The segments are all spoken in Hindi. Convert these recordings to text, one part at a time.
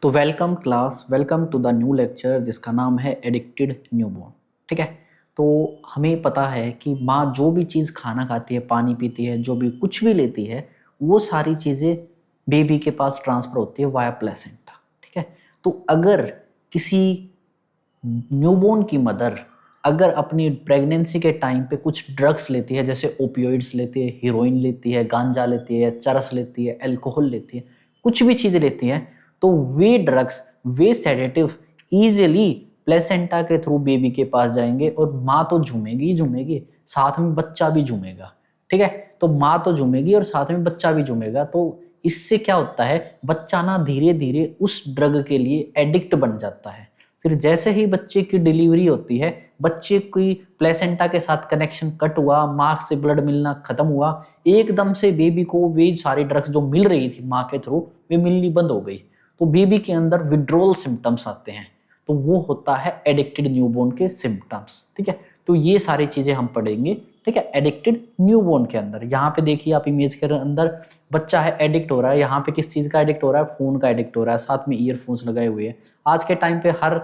तो welcome class, welcome to the new lecture जिसका नाम है एडिक्टेड न्यूबॉर्न। ठीक है, तो हमें पता है कि माँ जो भी चीज़ खाना खाती है, पानी पीती है, जो भी कुछ भी लेती है, वो सारी चीज़ें बेबी के पास ट्रांसफ़र होती है वाया प्लेसेंटा। ठीक है, तो अगर किसी न्यूबॉर्न की मदर अगर अपनी प्रेगनेंसी के टाइम पे कुछ ड्रग्स लेती है, जैसे ओपियोइड्स लेती है, हीरोइन लेती है, गांजा लेती है, चरस लेती है, अल्कोहल लेती है, कुछ भी चीज़ें लेती हैं, तो वे ड्रग्स, वे सेडेटिव ईजिली प्लेसेंटा के थ्रू बेबी के पास जाएंगे और माँ तो झूमेगी ही झूमेगी, साथ में बच्चा भी झूमेगा। ठीक है, तो माँ तो झूमेगी और साथ में बच्चा भी झूमेगा। तो इससे क्या होता है, बच्चा ना धीरे धीरे उस ड्रग के लिए एडिक्ट बन जाता है। फिर जैसे ही बच्चे की डिलीवरी होती है, बच्चे की प्लेसेंटा के साथ कनेक्शन कट हुआ, माँ से ब्लड मिलना खत्म हुआ, एकदम से बेबी को वे सारी ड्रग्स जो मिल रही थी माँ के थ्रू, वे मिलनी बंद हो गई। तो बेबी के अंदर विड्रोल सिम्टम्स आते हैं, तो वो होता है एडिक्टेड न्यूबॉर्न के सिम्टम्स। ठीक है, तो ये सारी चीजें हम पढ़ेंगे। ठीक है, एडिक्टेड न्यूबॉर्न के अंदर यहाँ पे देखिए आप इमेज के अंदर बच्चा है, एडिक्ट हो रहा है। यहाँ पे किस चीज का एडिक्ट हो रहा है, फोन का एडिक्ट हो रहा है, साथ में ईयरफोन्स लगाए हुए हैं। आज के टाइम पे हर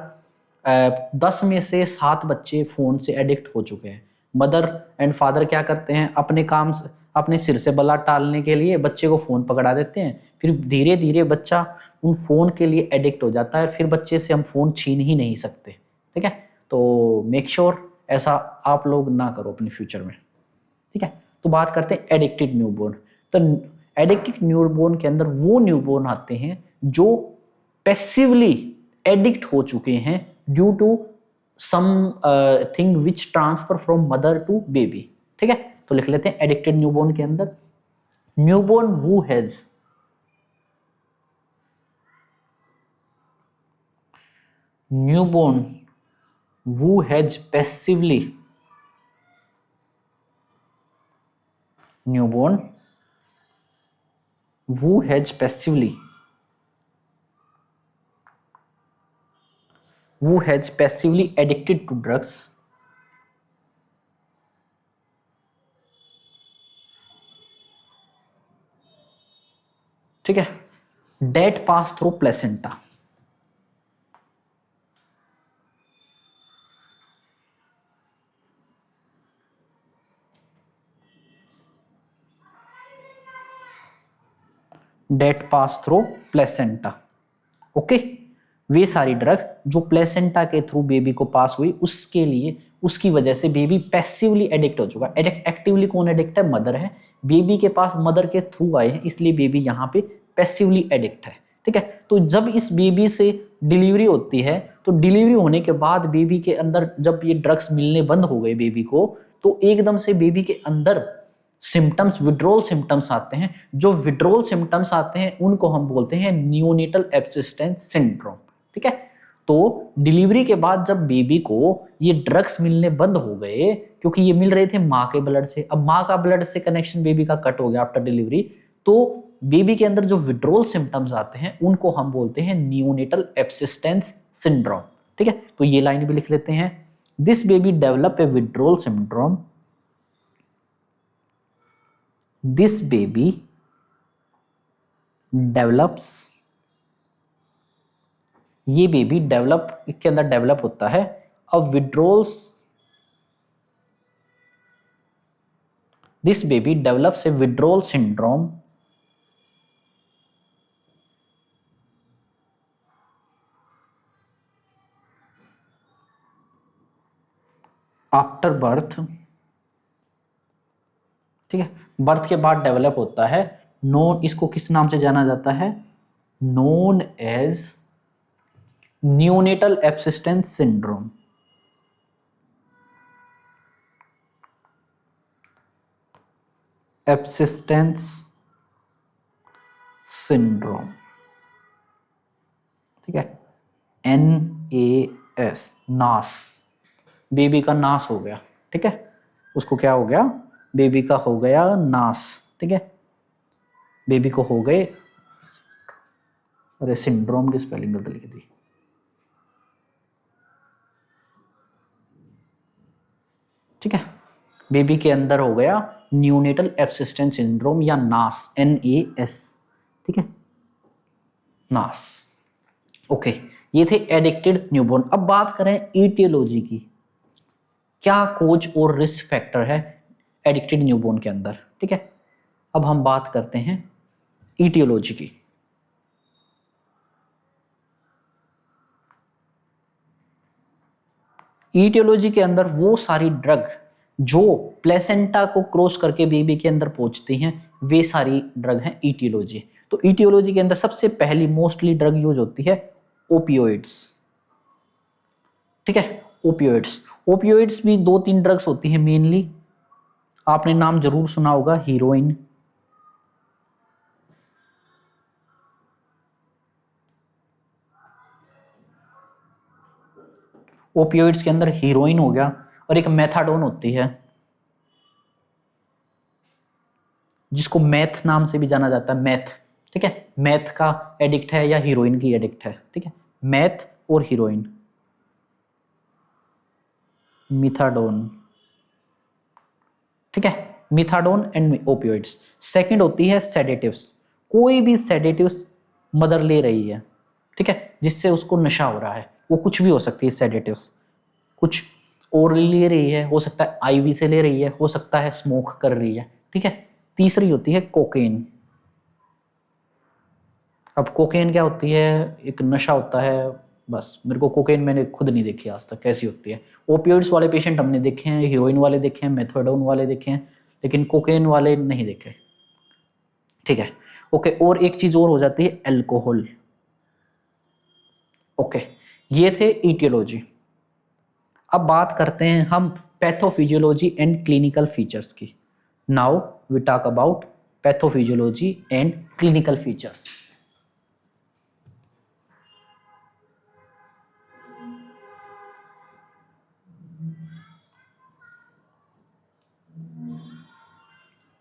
10 में से 7 बच्चे फोन से एडिक्ट हो चुके हैं। मदर एंड फादर क्या करते हैं, अपने काम अपने सिर से बला टालने के लिए बच्चे को फोन पकड़ा देते हैं। फिर धीरे धीरे बच्चा उन फोन के लिए एडिक्ट हो जाता है, फिर बच्चे से हम फोन छीन ही नहीं सकते। ठीक है, तो मेक श्योर ऐसा आप लोग ना करो अपने फ्यूचर में। ठीक है, तो बात करते हैं एडिक्टेड न्यूबॉर्न। तो एडिक्टेड न्यूबॉर्न के अंदर वो न्यूबॉर्न आते हैं जो पैसिवली एडिक्ट हो चुके हैं due to something which transfer from mother to baby. ठीक है, तो लिख लेते हैं एडिक्टेड न्यूबॉर्न के अंदर, newborn who has newborn who has passively newborn who has passively who has passively addicted to drugs ठीक है, that pass through placenta। That pass through placenta. Okay, वे सारी ड्रग्स जो प्लेसेंटा के थ्रू बेबी को पास हुई, उसके लिए उसकी वजह से बेबी पैसिवली एडिक्ट हो चुका। एक्टिवली कौन एडिक्ट है, मदर है। बेबी के पास मदर के थ्रू आए हैं, इसलिए बेबी यहाँ पे पैसिवली एडिक्ट है। ठीक है, तो जब इस बेबी से डिलीवरी होती है, तो डिलीवरी होने के बाद बेबी के अंदर जब ये ड्रग्स मिलने बंद हो गए बेबी को, तो एकदम से बेबी के अंदर सिम्टम्स, विड्रोल सिम्टम्स आते हैं। जो विड्रोल सिम्टम्स आते हैं उनको हम बोलते हैं नियोनेटल एब्सिस्टेंस सिंड्रोम। ठीक है, तो डिलीवरी के बाद जब बेबी को ये ड्रग्स मिलने बंद हो गए, क्योंकि ये मिल रहे थे माँ के ब्लड से, अब माँ का ब्लड से कनेक्शन बेबी का कट हो गया आफ्टर डिलीवरी, तो बेबी के अंदर जो विड्रोल सिम्टम्स आते हैं उनको हम बोलते हैं नियोनेटल एब्सिस्टेंस सिंड्रोम। ठीक है, तो ये लाइन भी लिख लेते हैं, this baby develop a withdrawal syndrome, this baby develops, ये बेबी डेवलप के अंदर डेवलप होता है अब withdrawals, this baby develops a withdrawal syndrome after birth. ठीक है, बर्थ के बाद डेवलप होता है। नोन, इसको किस नाम से जाना जाता है, known as neonatal abstinence syndrome. Abstinence syndrome. ठीक है, NAS, नास, बेबी का नाश हो गया। ठीक है, उसको क्या हो गया, बेबी का हो गया नाश। ठीक है, बेबी को हो गए, अरे सिंड्रोम की स्पेलिंग गलत लिख दी। ठीक है, बेबी के अंदर हो गया न्यूनेटल एब्सिस्टेंस सिंड्रोम या नास, NAS। ठीक है, नास। ओके, ये थे एडिक्टेड न्यूबॉर्न। अब बात करें ईटियोलॉजी की, क्या कोज और रिस्क फैक्टर है एडिक्टेड न्यूबॉर्न के अंदर, ठीक है। अब हम बात करते हैं ईटियोलॉजी की। ईटियोलॉजी के अंदर वो सारी ड्रग जो प्लेसेंटा को क्रॉस करके बेबी के अंदर पहुंचती हैं, वे सारी ड्रग हैं ईटियोलॉजी। तो ईटियोलॉजी के अंदर सबसे पहली मोस्टली ड्रग यूज होती है ओपियोइड्स, ठीक है। ओपियोइड्स, ओपियोइड्स भी दो तीन ड्रग्स होती हैं मेनली, आपने नाम जरूर सुना होगा, हीरोइन, ओपियोइड्स के अंदर हीरोइन हो गया, और एक मेथाडोन होती है जिसको मैथ नाम से भी जाना जाता है, मैथ, ठीक है। मैथ का एडिक्ट है या हीरोइन की एडिक्ट है, ठीक है। मैथ और हीरोइन, मिथाडोन, ठीक है। मिथाडोन एंड ओपियोइड्स। सेकंड होती है सेडेटिव्स, कोई भी सेडेटिव्स मदर ले रही है, ठीक है, जिससे उसको नशा हो रहा है, वो कुछ भी हो सकती है सेडेटिव्स, कुछ ओरली ले रही है, हो सकता है आईवी से ले रही है, हो सकता है स्मोक कर रही है, ठीक है। तीसरी होती है कोकेन। अब कोकेन क्या होती है, एक नशा होता है, बस मेरे को कोकेन मैंने खुद नहीं देखी आज तक कैसी होती है। ओपियोइड्स वाले पेशेंट हमने देखे हैं, हीरोइन वाले देखे हैं, मेथाडोन वाले देखे हैं, लेकिन कोकेन वाले नहीं देखे, ठीक है। ओके, और एक चीज और हो जाती है एल्कोहल। ओके, ये थे ईटियोलॉजी। अब बात करते हैं हम पैथोफिजियोलॉजी एंड क्लिनिकल फीचर्स की। Now we talk about pathophysiology and clinical features.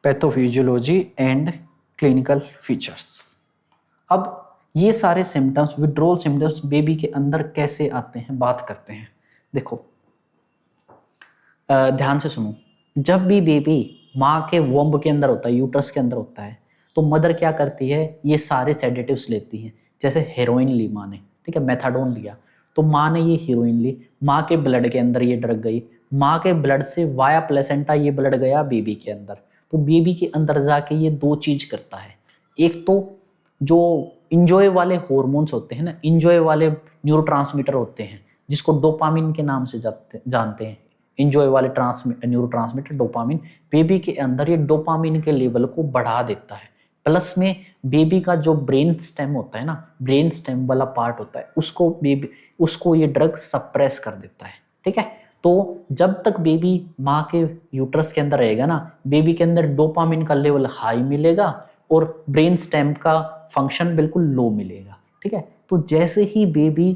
Pathophysiology and clinical features. अब ये सारे सिम्टम्स, विड्रोल सिम्टम्स बेबी के अंदर कैसे आते हैं, बात करते हैं। देखो, ध्यान से सुनो। जब भी बेबी माँ के वोम्ब के अंदर होता है, यूट्रस के अंदर होता है, तो मदर क्या करती है, ये सारे सेडेटिव्स लेती हैं। जैसे हेरोइन ली माँ ने, ठीक है, मेथाडोन लिया, तो माँ ने ये हीरोइन ली, माँ के ब्लड के अंदर ये ड्रग गई, माँ के ब्लड से वाया प्लेसेंटा ये ब्लड गया बेबी के अंदर। तो बेबी के अंदर जाके ये दो चीज करता है। एक तो जो इंजॉय वाले हॉर्मोन्स होते हैं ना, इंजॉय वाले न्यूरोट्रांसमीटर होते हैं, जिसको डोपामिन के नाम से जानते हैं। इंजॉय वाले न्यूरो ट्रांसमीटर डोपामिन, बेबी के अंदर ये डोपामिन के लेवल को बढ़ा देता है। प्लस में बेबी का जो ब्रेन स्टेम होता है ना, ब्रेन स्टेम वाला पार्ट होता है, उसको ये ड्रग सप्रेस कर देता है, ठीक है। तो जब तक बेबी माँ के यूट्रस के अंदर रहेगा ना, बेबी के अंदर डोपामिन का लेवल हाई मिलेगा और ब्रेन स्टेम का फंक्शन बिल्कुल लो मिलेगा, ठीक है। तो जैसे ही बेबी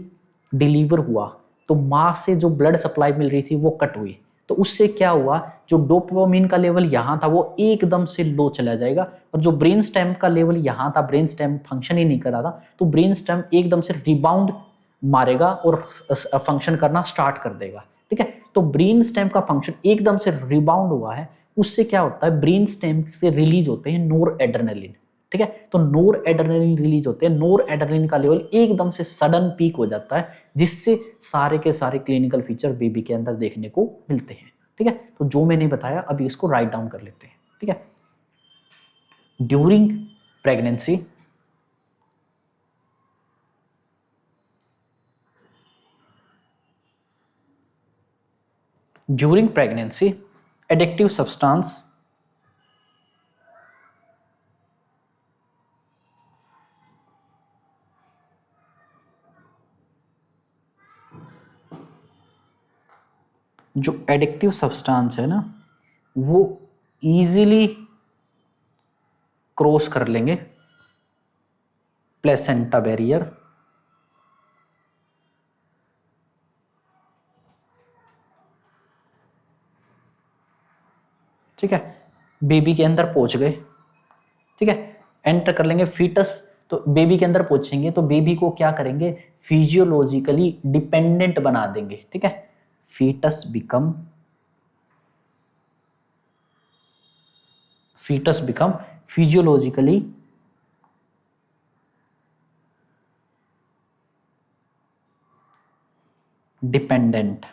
डिलीवर हुआ, तो माँ से जो ब्लड सप्लाई मिल रही थी वो कट हुई, तो उससे क्या हुआ, जो डोपामिन का लेवल यहाँ था वो एकदम से लो चला जाएगा, और जो ब्रेन स्टेम का लेवल यहाँ था, ब्रेन स्टेम फंक्शन ही नहीं कर रहा था, तो ब्रेन स्टेम एकदम से रिबाउंड मारेगा और फंक्शन करना स्टार्ट कर देगा, ठीक है। तो ब्रेन स्टेम का फंक्शन एकदम से रिबाउंड हुआ है, उससे क्या होता है, ब्रेन स्टेम से रिलीज होते हैं नोर एड्रेनलिन, ठीक है। तो नोर एड्रेनलिन रिलीज होते हैं, नोर एड्रेनलिन का लेवल एकदम से सडन पीक हो जाता है, जिससे सारे के सारे क्लिनिकल फीचर बेबी के अंदर देखने को मिलते हैं, ठीक है। तो जो मैंने बताया अभी इसको राइट डाउन कर लेते हैं, ठीक है। ड्यूरिंग प्रेगनेंसी एडिक्टिव सब्सटेंस जो एडिक्टिव सब्सटेंस है ना, वो इजीली क्रॉस कर लेंगे प्लेसेंटा बैरियर, ठीक है, बेबी के अंदर पहुंच गए, ठीक है, एंटर कर लेंगे फीटस। तो बेबी के अंदर पहुंचेंगे तो बेबी को क्या करेंगे, फिजियोलॉजिकली डिपेंडेंट बना देंगे, ठीक है। Foetus become become physiologically dependent.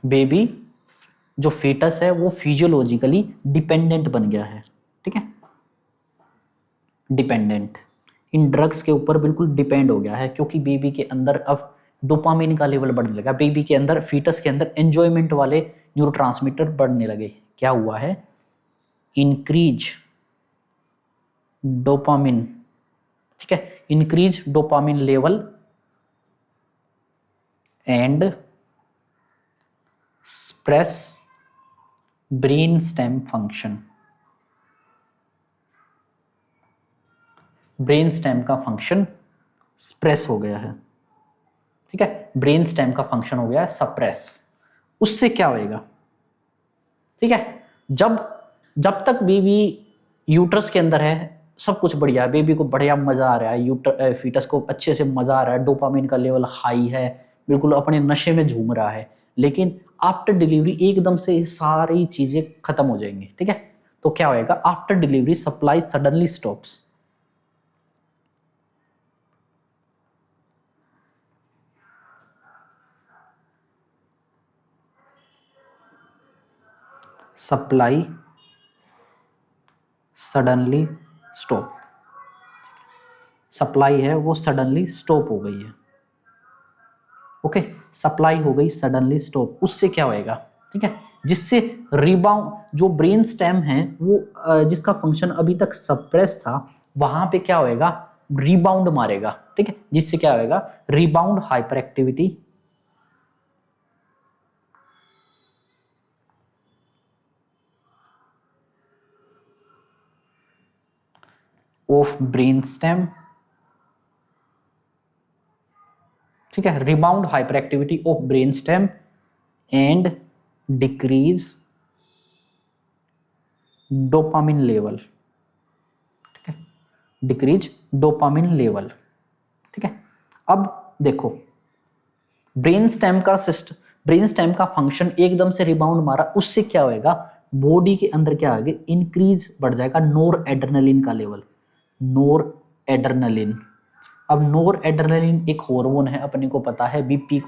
Baby जो फीटस है वो फिजियोलॉजिकली डिपेंडेंट बन गया है, ठीक है, डिपेंडेंट इन ड्रग्स के ऊपर बिल्कुल डिपेंड हो गया है, क्योंकि बेबी के अंदर अब डोपामिन का लेवल बढ़ने लगा, बेबी के अंदर फीटस के अंदर एंजॉयमेंट वाले न्यूरोट्रांसमीटर बढ़ने लगे। क्या हुआ है? इंक्रीज डोपामिन, ठीक है, increase dopamine level and suppress brain stem function. Brain stem का फंक्शन सप्रेस हो गया है, ठीक है, ब्रेन स्टेम का फंक्शन हो गया है सप्रेस। उससे क्या होएगा? ठीक है, जब जब तक बेबी यूट्रस के अंदर है सब कुछ बढ़िया है, बेबी को बढ़िया मजा आ रहा है, फीटस को अच्छे से मजा आ रहा है, डोपामिन का लेवल हाई है, बिल्कुल अपने नशे में झूम रहा है, लेकिन आफ्टर डिलीवरी एकदम से सारी चीजें खत्म हो जाएंगी, ठीक है। तो क्या होएगा? After delivery supply suddenly stops. Supply suddenly stop, supply है वो सडनली स्टॉप हो गई है, ओके, सप्लाई हो गई सडनली स्टॉप। उससे क्या होएगा? ठीक है, जिससे रिबाउंड जो ब्रेन स्टेम है वो जिसका फंक्शन अभी तक सप्रेस था वहां पे क्या होएगा? रिबाउंड मारेगा, ठीक है, जिससे क्या होएगा? Rebound hyper activity of brain stem, ठीक है, rebound hyper activity of brain stem and decrease dopamine level, ठीक है, डिक्रीज डोपामिन लेवल, ठीक है। अब देखो ब्रेन स्टेम का फंक्शन एकदम से रिबाउंड मारा, उससे क्या होएगा? बॉडी के अंदर क्या आएगा? इंक्रीज बढ़ जाएगा नोर एड्रेनलिन का लेवल, नोर एड्रेनलिन। अब नोर एड्रेनलिन एक हार्मोन है, अपने को पता है, बीपी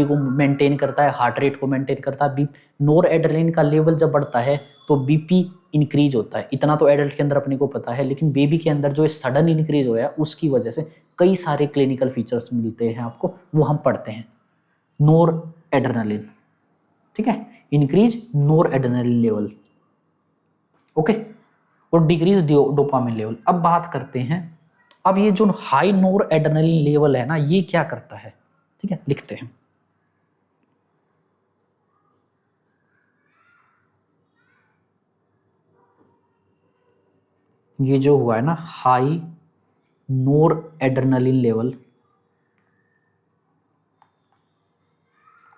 को मेंटेन करता है, हार्ट रेट को मेंटेन करता है। नोर एड्रेनलिन का लेवल जब बढ़ता है तो बीपी इंक्रीज होता है, इतना तो एडल्ट के अंदर अपने को पता है, लेकिन बेबी के अंदर जो सडन इंक्रीज हो गया उसकी वजह से कई सारे क्लिनिकल फीचर्स मिलते हैं आपको, वो हम पढ़ते हैं। नोर एड्रेनलिन, ठीक है, इंक्रीज नोर एड्रेनलिन लेवल, ओके, और डिक्रीज डोपामिन लेवल। अब बात करते हैं, अब ये जो हाई नोर एड्रेनलिन लेवल है ना, ये क्या करता है? ठीक है, लिखते हैं। ये जो हुआ है ना हाई नोर एड्रेनलिन लेवल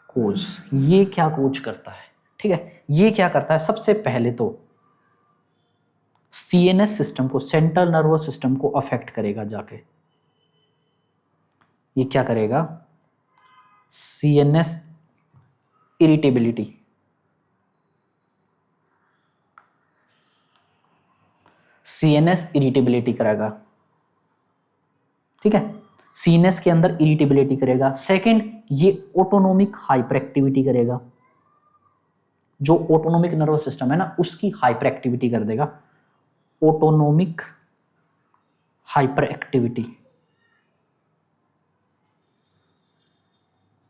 कोज, ये क्या कोज करता है? ठीक है, ये क्या करता है? सबसे पहले तो सीएनएस सिस्टम को, सेंट्रल नर्वस सिस्टम को अफेक्ट करेगा जाके। ये क्या करेगा? सीएनएस इरिटेबिलिटी, सीएनएस इरिटेबिलिटी करेगा, ठीक है, सीएनएस के अंदर इरिटेबिलिटी करेगा। सेकंड, ये ऑटोनोमिक हाइपर एक्टिविटी करेगा, जो ऑटोनोमिक नर्वस सिस्टम है ना उसकी हाइपर एक्टिविटी कर देगा, ऑटोनोमिक हाइपर एक्टिविटी,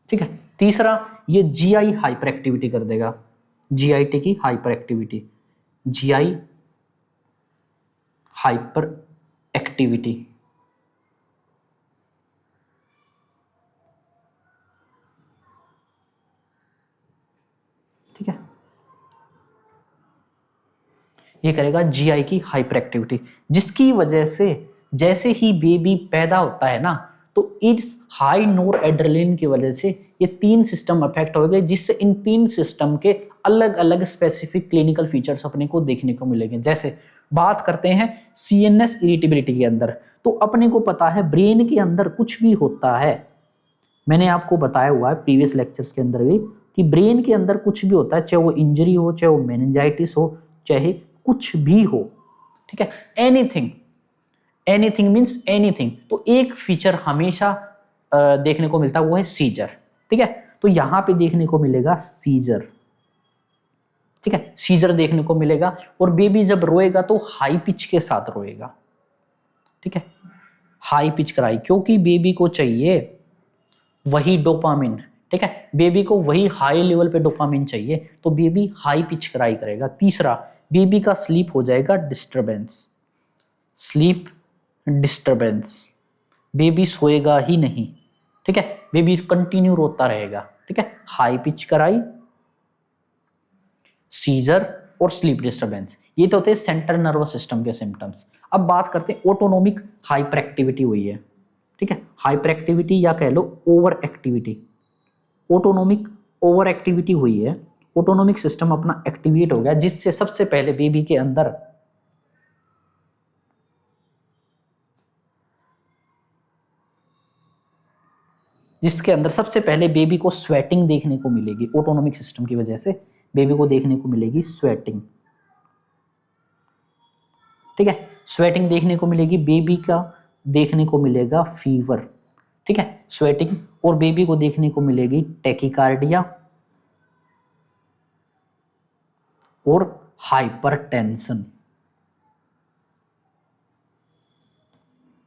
ठीक है। तीसरा, ये जीआई हाइपर एक्टिविटी कर देगा, जीआईटी की hyper activity, GI hyper activity, ठीक है, ये करेगा जीआई की हाइपर एक्टिविटी, जिसकी वजह से जैसे ही बेबी पैदा होता है ना तो इस हाई नोर एड्रेनलिन की वजह से ये तीन सिस्टम अफेक्ट हो गए, जिससे इन तीन सिस्टम के अलग अलग स्पेसिफिक क्लिनिकल फीचर्स अपने को देखने को मिलेंगे। जैसे बात करते हैं सीएनएस इरिटेबिलिटी के अंदर, तो अपने को पता है ब्रेन के अंदर कुछ भी होता है, मैंने आपको बताया हुआ है प्रीवियस लेक्चर्स के अंदर भी कि ब्रेन के अंदर कुछ भी होता है, चाहे वो इंजरी हो, चाहे वो मेनिंजाइटिस हो, चाहे कुछ भी हो, ठीक है, एनीथिंग, एनीथिंग मीन्स एनीथिंग। तो एक फीचर हमेशा देखने को मिलता है, वो है सीजर। ठीक है, तो यहां पे देखने को मिलेगा सीजर। ठीक है, सीजर देखने को मिलेगा। और बेबी जब रोएगा तो हाई पिच के साथ रोएगा। ठीक है, हाई पिच कराई, क्योंकि बेबी को चाहिए वही डोपामिन। ठीक है, बेबी को वही हाई लेवल पे डोपामिन चाहिए, तो बेबी हाई पिच कराई करेगा। तीसरा, बेबी का स्लीप हो जाएगा डिस्टरबेंस, स्लीप डिस्टरबेंस, बेबी सोएगा ही नहीं। ठीक है, बेबी कंटिन्यू रोता रहेगा। ठीक है, हाई पिच कराई, सीजर और स्लीप डिस्टरबेंस, ये तो होते हैं सेंट्रल नर्वस सिस्टम के सिम्टम्स। अब बात करते हैं ऑटोनोमिक हाइपर एक्टिविटी हुई है। ठीक है, हाइपर एक्टिविटी या कह लो over activity. Autonomic over activity हुई है, ऑटोनोमिक सिस्टम अपना एक्टिवेट हो गया, जिससे सबसे पहले बेबी के अंदर सबसे पहले बेबी को स्वेटिंग देखने को मिलेगी। ऑटोनोमिक सिस्टम की वजह से बेबी को देखने को मिलेगी स्वेटिंग। ठीक है, स्वेटिंग देखने को मिलेगी, बेबी का देखने को मिलेगा फीवर। ठीक है, स्वेटिंग, और बेबी को देखने को मिलेगी टैकीकार्डिया और हाइपरटेंशन।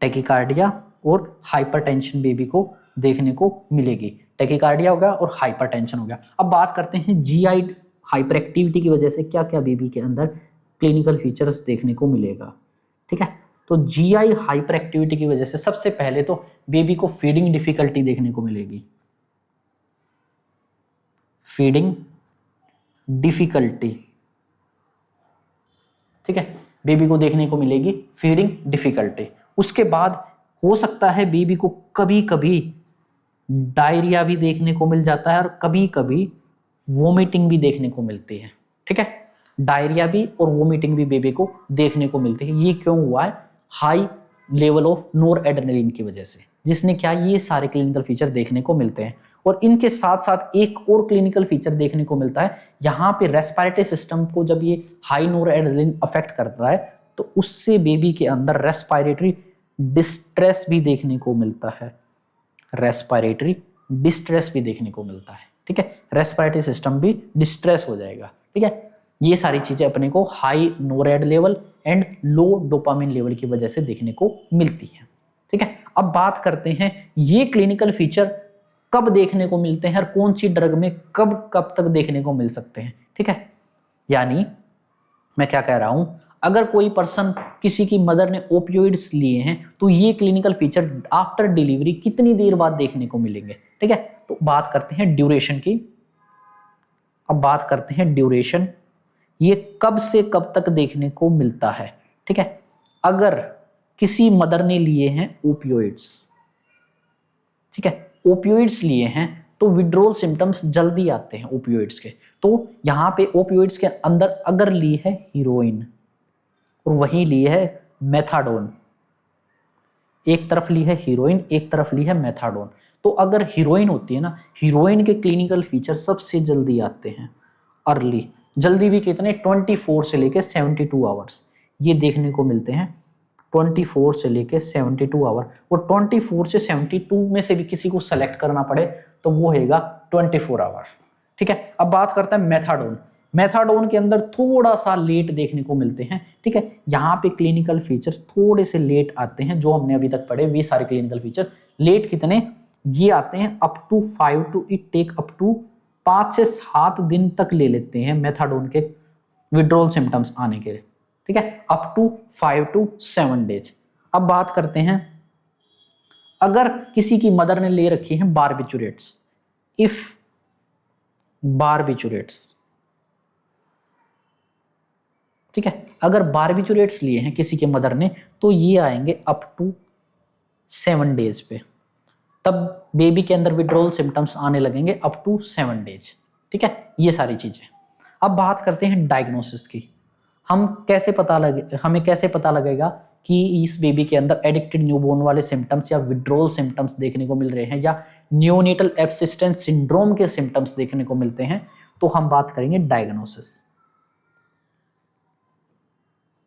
टैकीकार्डिया और हाइपरटेंशन बेबी को देखने को मिलेगी। टैकीकार्डिया हो गया और हाइपरटेंशन हो गया। अब बात करते हैं जीआई हाइपर एक्टिविटी की वजह से क्या क्या बेबी के अंदर क्लिनिकल फीचर्स देखने को मिलेगा। ठीक है, तो जीआई हाइपर एक्टिविटी की वजह से सबसे पहले तो बेबी को फीडिंग डिफिकल्टी देखने को मिलेगी। फीडिंग डिफिकल्टी, ठीक है, बेबी को देखने को मिलेगी फीडिंग डिफिकल्टी। उसके बाद हो सकता है बेबी को कभी कभी डायरिया भी देखने को मिल जाता है और कभी कभी वोमिटिंग भी देखने को मिलती है। ठीक है, डायरिया भी और वोमिटिंग भी बेबी को देखने को मिलती है। ये क्यों हुआ है? High level of NOR adrenaline की वजह से, जिसने क्या ये सारे क्लिनिकल फीचर देखने को मिलते हैं। और इनके साथ साथ एक और क्लिनिकल फीचर देखने को मिलता है, यहाँ पे रेस्पिरेटरी सिस्टम को जब ये हाई नोर एड्रेनलिन अफेक्ट करता है तो उससे बेबी के अंदर रेस्पिरेटरी डिस्ट्रेस भी देखने को मिलता है। रेस्पिरेटरी डिस्ट्रेस भी देखने को मिलता है। ठीक है, रेस्पिरेटरी सिस्टम भी डिस्ट्रेस हो जाएगा। ठीक है, ये सारी चीजें अपने को high norad level and low dopamine level की वजह से देखने को मिलती है। ठीक है, अब बात करते हैं ये क्लिनिकल फीचर कब देखने को मिलते हैं और कौन सी ड्रग में कब कब तक देखने को मिल सकते हैं। ठीक है, यानी मैं क्या कह रहा हूं, अगर कोई पर्सन, किसी की मदर ने ओपियोइड्स लिए हैं तो ये क्लिनिकल फीचर आफ्टर डिलीवरी कितनी देर बाद देखने को मिलेंगे। ठीक है, तो बात करते हैं ड्यूरेशन की। अब बात करते हैं ड्यूरेशन, ये कब से कब तक देखने को मिलता है। ठीक है, अगर किसी मदर ने लिए हैं ओपियोइड्स, ठीक है, ओपियोइड्स लिए हैं तो विड्रोल सिम्टम्स जल्दी आते हैं ओपियोइड्स के। तो यहां पे ओपियोइड्स के अंदर अगर ली है हीरोइन और वहीं ली है मेथाडोन, एक तरफ ली है हीरोइन, एक तरफ ली है मेथाडोन, तो अगर हीरोइन होती है ना, हीरोइन के क्लिनिकल फीचर सबसे जल्दी आते हैं, अर्ली। जल्दी भी कितने? 24 से लेके 72 आवर्स ये देखने को मिलते हैं। 24 से लेके 72 आवर, और 24 से 72 में से भी किसी को सेलेक्ट करना पड़े तो वो होगा 24 आवर। ठीक है, अब बात करते हैं मेथाडोन। मेथाडोन के अंदर थोड़ा सा लेट देखने को मिलते हैं। ठीक है, यहाँ पे क्लिनिकल फीचर्स थोड़े से लेट आते हैं, जो हमने अभी तक पढ़े वे सारे क्लिनिकल फीचर लेट कितने ये आते हैं, up to 5 to it take up to 5 से 7 दिन तक ले लेते हैं मेथाडोन के विड्रॉल सिम्टम्स आने के लिए। ठीक है, अप टू 5 टू 7 डेज। अब बात करते हैं अगर किसी की मदर ने ले रखी है बारबिचुरेट्स, इफ बारबिचुरेट्स, ठीक है, अगर बारबिचुरेट्स लिए हैं किसी के मदर ने तो ये आएंगे अप टू 7 डेज पे, तब बेबी के अंदर विड्रॉल सिम्टम्स आने लगेंगे अप टू 7 डेज। ठीक है, ये सारी चीजें। अब बात करते हैं डायग्नोसिस की। हमें कैसे पता लगेगा कि इस बेबी के अंदर एडिक्टेड न्यूबॉर्न वाले सिम्टम्स या विड्रॉल सिम्टम्स देखने को मिल रहे हैं या नियोनेटल एब्सिस्टेंस सिंड्रोम के सिम्टम्स देखने को मिलते हैं, तो हम बात करेंगे डायग्नोसिस।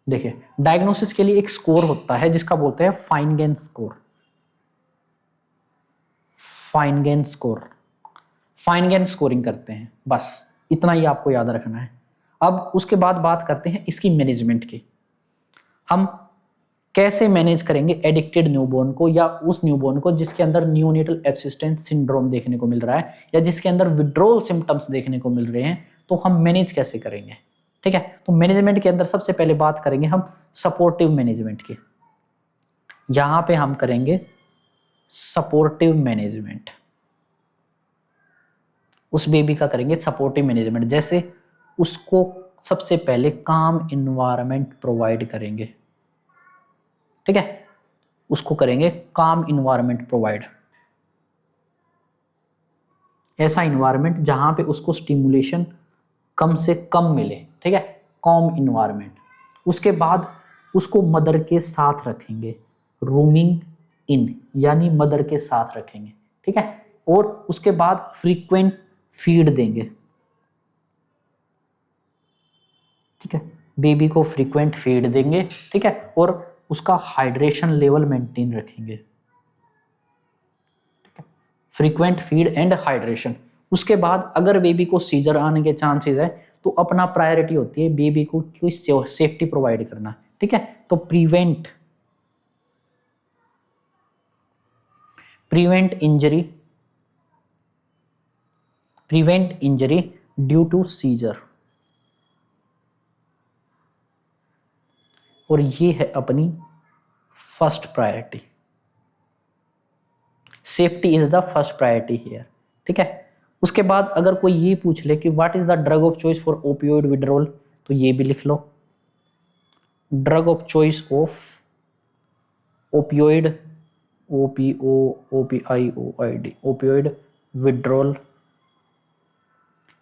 देखिए डायग्नोसिस के लिए एक स्कोर होता है जिसका बोलते हैं फाइनगेन स्कोर। फाइनगेन स्कोर, फाइनगेन स्कोरिंग करते हैं, बस इतना ही आपको याद रखना है। अब उसके बाद बात करते हैं इसकी मैनेजमेंट की। हम कैसे मैनेज करेंगे एडिक्टेड न्यूबॉर्न को, या उस न्यूबॉर्न को जिसके अंदर न्यूनेटल एब्सिस्टेंस सिंड्रोम देखने को मिल रहा है, या जिसके अंदर विड्रॉल सिम्टम्स देखने को मिल रहे हैं, तो हम मैनेज कैसे करेंगे। ठीक है, तो मैनेजमेंट के अंदर सबसे पहले बात करेंगे हम सपोर्टिव मैनेजमेंट की। यहां पे हम करेंगे सपोर्टिव मैनेजमेंट, उस बेबी का करेंगे सपोर्टिव मैनेजमेंट। जैसे उसको सबसे पहले काम इन्वायरमेंट प्रोवाइड करेंगे। ठीक है, उसको करेंगे काम इन्वायरमेंट प्रोवाइड, ऐसा इन्वायरमेंट जहां पे उसको स्टिमुलेशन कम से कम मिले। ठीक है, कॉम इन्वायरमेंट। उसके बाद उसको मदर के साथ रखेंगे, रूमिंग इन, यानी मदर के साथ रखेंगे। ठीक है, और उसके बाद फ्रीक्वेंट फीड देंगे। ठीक है, बेबी को फ्रीक्वेंट फीड देंगे। ठीक है, और उसका हाइड्रेशन लेवल मेंटेन रखेंगे। Frequent feed and hydration. उसके बाद अगर बेबी को सीजर आने के चांसेस है तो अपना प्रायोरिटी होती है बेबी को कोई सेफ्टी प्रोवाइड करना। ठीक है, तो prevent injury due to seizure, और ये है अपनी first priority. Safety is the first priority here. ठीक है, उसके बाद अगर कोई ये पूछ ले कि what is the drug of choice for opioid withdrawal, तो ये भी लिख लो, drug of choice of opioid, OPIOID, opioid withdrawal.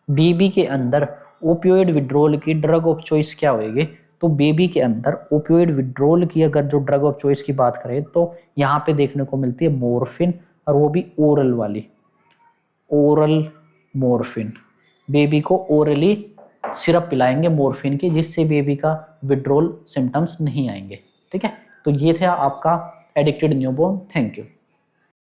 Baby के अंदर ओपियोइड विड्रॉल की ड्रग ऑफ चॉइस क्या होगी, तो बेबी के अंदर ओपियोइड विड्रॉल की अगर जो ड्रग ऑफ चॉइस की बात करें तो यहाँ पे देखने को मिलती है मॉर्फिन, और वो भी ओरल वाली, ओरल मॉर्फिन। बेबी को ओरली सिरप पिलाएंगे मॉर्फिन की, जिससे बेबी का विड्रॉल सिम्टम्स नहीं आएंगे। ठीक है, तो ये था आपका एडिक्टेड न्यूबॉर्न। Thank you.